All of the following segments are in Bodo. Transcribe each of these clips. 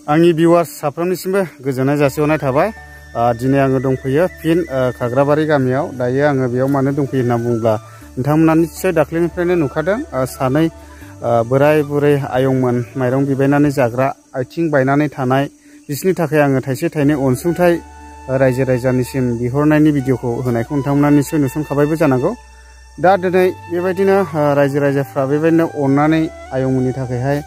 आंनि भिउवार्स साफ्रोमनिसिमबो गोजोननाय जासिहरनाय थाबाय। दिनै आङो दंफैयो फिन खाग्राबारि गामियाव। दायो आङो बेयाव मानो दंफैयो होनना बुङोब्ला नोंथांमोना निश्चय दाख्लैनिफ्रायनो नुखादों सानै बोराय बुरै आयंमोन माइरं बिबायनानै जाग्रा आथिं बायनानै थानाय बिसोरनि थाखाय आङो थाइसे थाइनै अनसुंथाइ रायजो राजानिसिम बिहरनायनि भिडिअखौ होनायखौ नोंथांमोना निश्चय नुसनखाबायबो जानांगौ। दा दिनै बेबायदिनो रायजो राजाफ्रा बेबायदिनो अननानै आयंमोननि थाखायहाय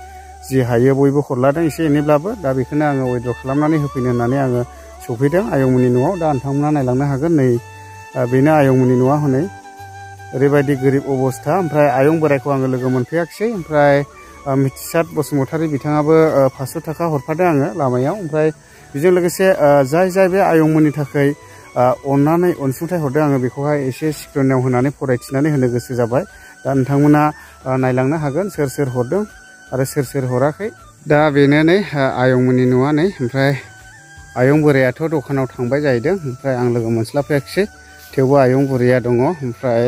जि हायो बयबो हरलादों एसे एनैब्लाबो। दा बेखौनो आङो उइद्र' खालामनानै होफैनो होननानै आङो सफैदों आयंमोननि न'आव। दा नोंथांमोना नायलांनो हागोन, नै बेनो आयंमोननि न'आ हनै ओरैबायदि गोरिब अबस्था। ओमफ्राय आयं बोरायखौ आङो लोगो मोनफैयाखिसै। ओमफ्राय मिथिसार बसुमतारी बिथाङाबो 500 थाखा हरफादों आङो लामायाव। ओमफ्राय बेजों लोगोसे जाय बे आयंमोननि थाखाय अननानै अनसुंथाइ हरदों आङो बेखौहाय एसे स्क्रिनाव होनानै फरायथिनानै होनो गोसो जाबाय। दा नोंथांमोना नायलांनो हागोन सोर सोर हरदों आरो सोर सोर हराखै। दा बेनो नै आयंमोननि न'आ नै। ओमफ्राय आयं बोरायाथ' दखानाव थांबाय जाहैदों। ओमफ्राय आं लोगो मोनस्लाबफैयाखिसै, थेवबो आयं बोराया दङ। ओमफ्राय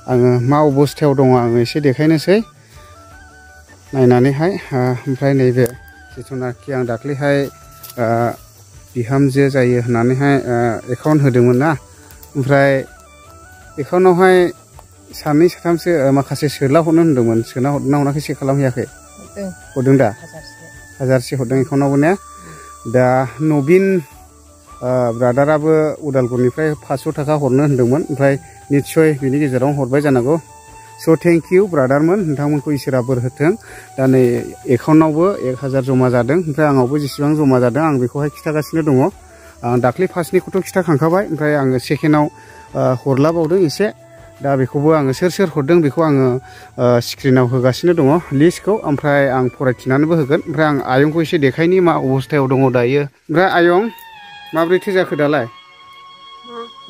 आङो मा अबस्थायाव दङ आङो एसे देखायनोसै नायनानैहाय। ओमफ्राय नैबे जिथुनाखि आं दाख्लैहाय बिहामजो जायो होननानैहाय एकाउन्ट होदोंमोन ना, ओमफ्राय एकाउन्टआवहाय सानै साथामसो माखासे सोला हरनो होनदोंमोन। सोना हरना हराखै चेक खालामहैयाखै? हरदों दा 1000से हरदों एकाउन्टआवबो ने? दा नबिन ब्रादाराबो उदालगुरिनिफ्राय 500 थाखा हरनो होनदोंमोन। ओमफ्राय निस्सय बिनि गेजेराव हरबाय जानांगौ। स' थेंक इउ ब्रादारमोन, नोंथांमोनखौ इसोरा बोर होथों। दा नै एकाउन्टआवबो 1000 जमा जादों। ओमफ्राय आंनावबो जेसेबां जमा जादों आं बेखौहाय खिथागासिनो दङ। आं दाख्लै फार्स्टनिखौथ' खिथाखांखाबाय। ओमफ्राय आङो सेकेन्डआव हरलाबावदों एसे। दा बेखौबो आङो सोर सोर हरदों बेखौ आङो स्क्रिनाव होगासिनो दङ लिस्टखौ। ओमफ्राय आं फरायथिनानैबो होगोन। ओमफ्राय आं आयंखौ एसे देखायनि मा अबस्थायाव दङ दायो। ओमफ्राय आयं माब्रैथो जाखो दालाय?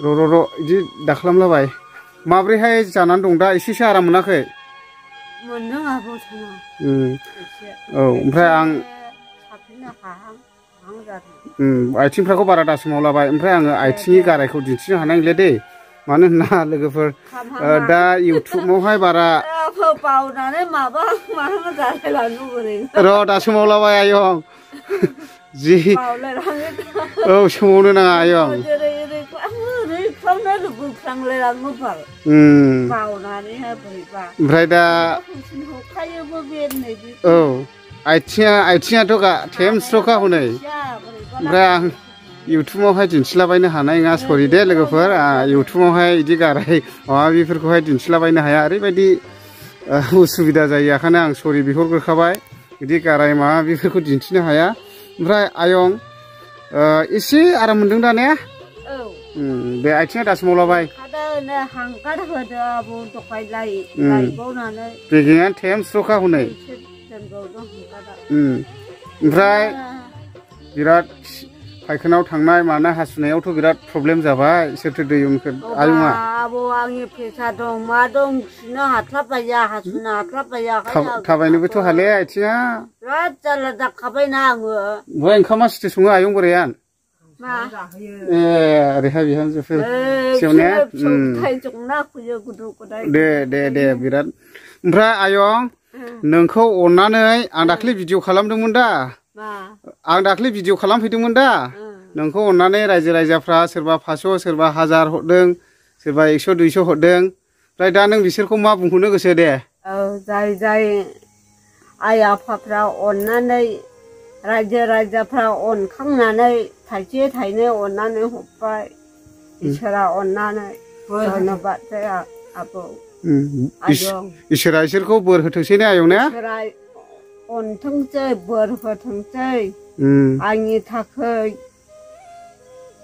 र' बिदि दाखालामलाबाय। माब्रैहाय जानानै दं दा? एसेसो आराम मोनाखै? मोनदों आब' औ, ओमफ्राय आं साफिनो हाहां जादों। आथिंफ्राखौ बारा दासोमावलाबाय। ओमफ्राय आङो आथिंनि गारायखौ दिन्थिनो हानाय नंला दे। मानो होनना लोगोफोर दा इउटुबावहाय बारा बावनानै माबा जालायलाङो बोरै। र' दासोमावलाबाय आयं। जि औ सोमावनो नाङा आयं। ओमफ्राय दा औ आथिङाथ' थेमस्र'खा हनै। ओमफ्राय आं इउटुबावहाय दिन्थिलाबायनो हानाय नङा, सरि दे लोगोफोर। इउटुबावहाय बिदि गाराय माबा बेफोरखौहाय दिन्थिलाबायनो हाया, ओरैबायदि उसुबिदा जायो। ओंखायनो आं सरि बिहरग्रोखाबाय, बिदि गाराय माबा बेफोरखौ दिन्थिनो हाया। ओमफ्राय आयं एसे आराम मोनदों दा ने? बे आथिङा दासोमावलाबाय। बेगेंआ थेमस्र'खा हनै। ओमफ्राय बिराद फायखानाव थांनाय मानाय हासुनायावथ' बिराद प्रब्लेम जाबाय। सोरथो दै उनखो आयंआ? आब' आंनि प्रेसार दं मा दं खिनो हास्लाबबाया, हासुनो हास्लाबबाया। थाबायनोबोथ' हाले आथिङा। बिराद जारला जाखाबायना आङो। ओमफ्राय ओंखामा सोरथो सङो आयं बोराया? मा? ए ओरैहाय बिहामजोफोर दे बिराद। ओमफ्राय आयं नोंखौ अननानै आं दाख्लै भिडिअ खालामदोंमोन दा। आं दाख्लै भिडिअ खालामफैदोंमोन दा। नोंखौ अननानै रायजो राजाफ्रा सोरबा 500 सोरबा 1000 हरदों, सोरबा 100 200 हरदों। ओमफ्राय दा नों बिसोरखौ मा बुंहरनो गोसो दे? जाय आइ आफाफ्रा अननानै रायजो राजाफ्रा अनखांनानै थाइसे थाइनै अननानै हरबाय, इसोरा अननानै धन्यबाद आब'। इसोरा इसोरखौ बोर होथोंसै ने आयं ने? अनथोंसै बोर होथोंसै आंनि थाखाय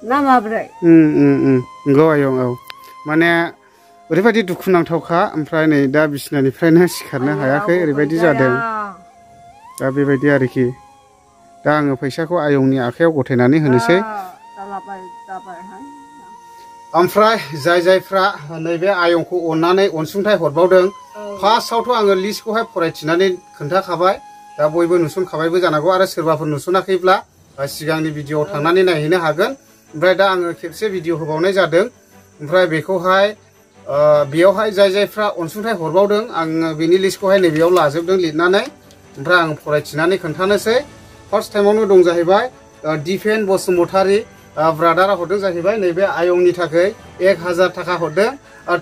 ना माब्रै? नंगौ आयं। औ माने ओरैबायदि दुखुनांथावखा। ओमफ्राय नै दा बिसिनानिफ्रायनो सिखारनो हायाखै, ओरैबायदि जादों। दा बेबायदि आरोखि। दा आङो फैसाखौ आयंनि आखाइयाव गथायनानै होनोसै। ओमफ्राय जायफ्रा नैबे आयंखौ अननानै अनसुंथाइ हरबावदों, फार्स्टआवथ' आङो लिस्टखौहाय फरायथिनानै खोन्थाखाबाय। दा बयबो नुसनखाबायबो जानांगौ, आरो सोरबाफोर नुसनाखैब्ला सिगांनि भिडिअआव थांनानै नायहैनो हागोन। ओमफ्राय दा आङो खेबसे भिडिअ होबावनाय जादों। ओमफ्राय बेखौहाय बेयावहाय जायफ्रा अनसुंथाइ हरबावदों आङो बेनि लिस्टखौहाय नैबेयाव लाजोबदों लिरनानै। ओमफ्राय आं फरायथिनानै खोन्थानोसै। फार्स्ट टाइमावनो दं जाहैबाय दिफेन बसुमतारी ब्रादारा हरदों जाहैबाय नैबे आयंनि थाखाय 1000 थाखा हरदों।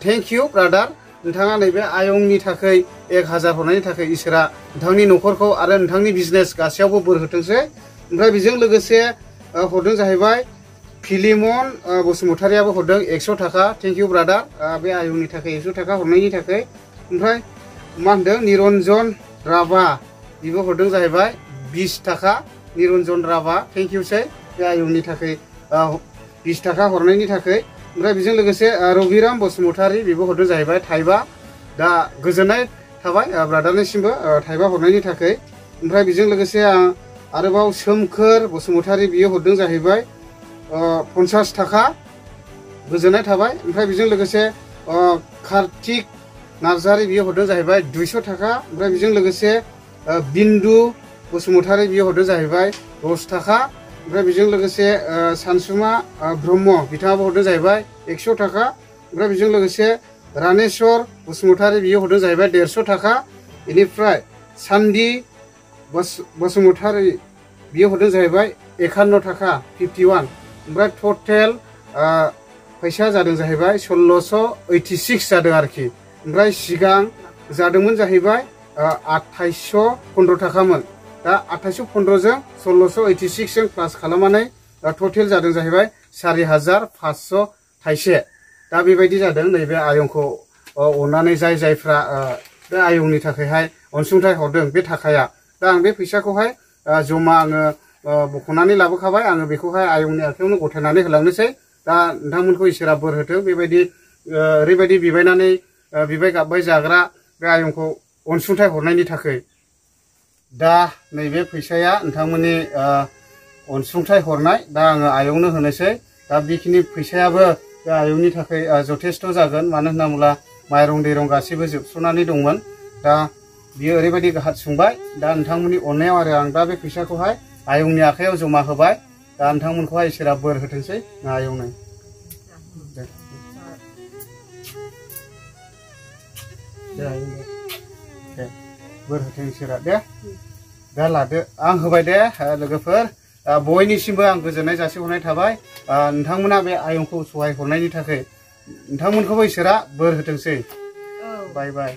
थेंक इउ ब्रादार, नोंथाङा नैबे आयंनि थाखाय 1000 हरनायनि थाखाय इसोरा नोंथांनि न'खरखौ आरो नोंथांनि बिजनेस गासैयावबो बोर होथोंसै। ओमफ्राय बेजों लोगोसे हरदों जाहैबाय फिलिमन बसुमतारियाबो हरदों 100 थाखा। थेंक इउ ब्रादार, बे आयंनि थाखाय 100 थाखा हरनायनि थाखाय। ओमफ्राय मा होनदों निरन्जन राभा बेबो हरदों जाहैबाय 20 थाखा। निरन्जन राभा थेंक इउसै बे आयंनि थाखाय 20 थाखा हरनायनि थाखाय। ओमफ्राय बेजों लोगोसे रबिराम बसुमतारी बेबो हरदों जाहैबाय थाइबा। दा गोजोननाय थाबाय ब्रादारनिसिमबो थाइबा हरनायनि थाखाय। ओमफ्राय बेजों लोगोसे आरोबाव सोमखोर बसुमतारी बियो हरदों जाहैबाय 50 थाखा। गोजोननाय थाबाय। ओमफ्राय बेजों लोगोसे कार्तिक नार्जारी बियो हरदों जाहैबाय 200 थाखा। ओमफ्राय बेजों लोगोसे बिन्दु बसुमतारी बियो हरदों जाहैबाय 10 थाखा। ओमफ्राय बेजों लोगोसे सानसुमा ब्रह्म बिथाङाबो हरदों जाहैबाय 100 थाखा। ओमफ्राय बेजों लोगोसे रानेश्वर बसुमतारी बियो हरदों जाहैबाय 150 थाखा। बेनिफ्राय सान्दि बसुमतारी बियो हरदों जाहैबाय 51 थाखा 51। ओमफ्राय टटेल फैसा जादों जाहैबाय 1686 जादों आरोखि। ओमफ्राय सिगां जादोंमोन जाहैबाय 2815 थाखामोन। दा 2815 जों 1686 जों प्लास खालामनानै टटेल जादों जाहैबाय 4500 थाइसे। दा बेबायदि जादों नैबे आयंखौ अननानै जायफ्रा बे आयंनि थाखायहाय अनसुंथाइ हरदों बे थाखाया। दा आं बे फैसाखौहाय जमा आङो बख'नानै लाबोखाबाय। आङो बेखौहाय आयंनि आखायावनो गथायनानै होलांनोसै। दा नोंथांमोनखौ इसोरा बोर होथों बेबायदि ओरैबायदि बिबायनानै बिबाय गाबबाय जाग्रा बे आयंखौ अनसुंथाइ हरनायनि थाखाय। दा नैबे फैसाया नोंथांमोननि अनसुंथाइ हरनाय। दा आङो आयंनो होनोसै। दा बेखिनि फैसायाबो बे आयंनि थाखाय जथेस्थ' जागोन। मानो होनना बुङोब्ला माइरं दैरं गासैबो जोबस्र'नानै दंमोन। दा बियो ओरैबायदि हात सुंबाय। दा नोंथांमोननि अननायाव आरो आं दा बे फैसाखौहाय आयंनि आखायाव जमा होबाय। दा नोंथांमोनखौहाय इसोरा बोर होथोंसै आयंनो। दे बोर होथों इसोरा दे। दा लादो, आं होबाय दे लोगोफोर। बयनिसिमबो आं गोजोननाय जासिहरनाय थाबाय। नोंथांमोना बे आयंखौ सहाय हरनायनि थाखाय। नोंथांमोनखौबो इसोरा बोर होथोंसै। बाय बाय।